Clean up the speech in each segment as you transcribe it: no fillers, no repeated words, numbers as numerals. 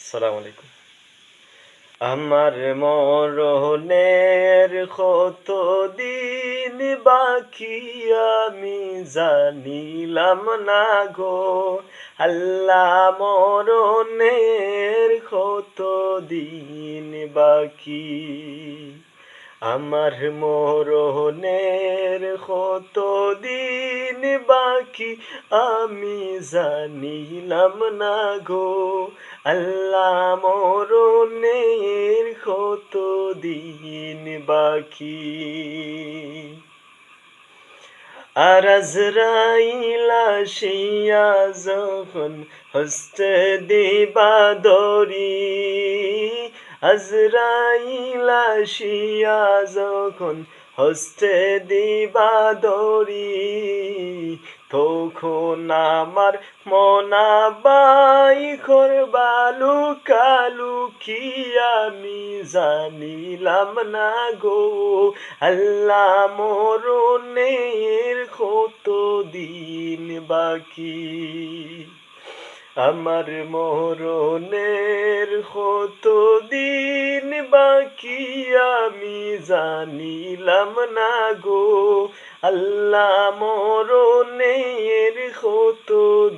আসসালামু আলাইকুম। আমার মরণের কত দিন বাকি আমি জানিলাম না গো। আল্লাহ মরণের কত দিন বাকি, আমার মরণের কত দিন বাকি আমি জানিলাম না গো। আল্লাহ মরণের কত দিন বাকি। আর আজরাইল আসিয়া যখন হস্তে দিবা দরি, আজরাইল আসিয়া যখন হস্তে দিবা দরি, তখন আমার মনাবাই করবা লুকালুকি আমি জানিলাম না গো। আল্লাহ মরণের কত দিন বাকি, আমার মরণের কত দিন বাকি আমি জানিলাম না গো। আল্লাহ মরণের কত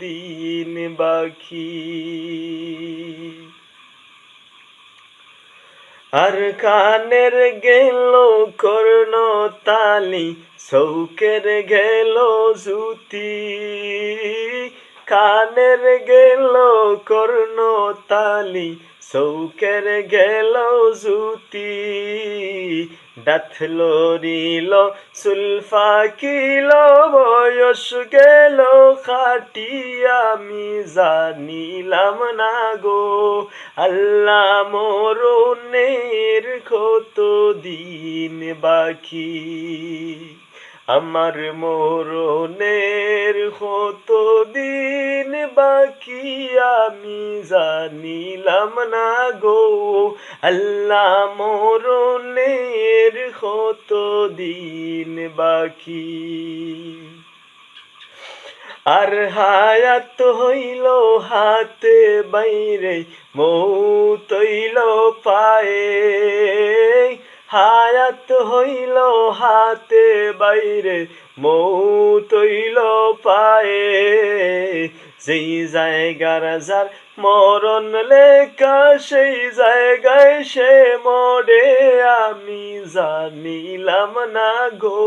দিন বাকি। আর কানের গেল কর্ণ তালি, চৌকের গেল জুতি, কানের গেল কর্ণ তালি, চৌকের গেল জুতি, দাঁত লড়িল চুল ফাকিল বয়স গেল খাটি আমি জানিলাম না গো। আল্লাহ মরণের কত দিন বাকি, আমার মরণের কত দিন বাকি আমি জানিলাম না গো। আল্লাহ মরণের কত দিন বাকি। আর হায়াত হইল হাতে বাইরে, মৌত হইল পায়ে, হায়াত হইল হাতে বাইরে, মৌত হইল পায়ে, যেই জায়গার যার মরণ লেখা সেই জায়গায় সে মরে আমি জানিলাম না গো।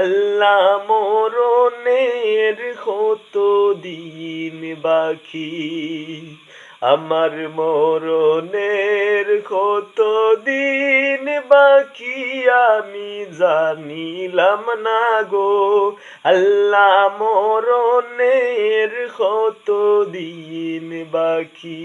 আল্লাহ মরণের কত দিন বাকি, আমার মরণের কত দিন বাকি আমি জানিলাম না গো। আল্লাহ মরণের কত দিন বাকি।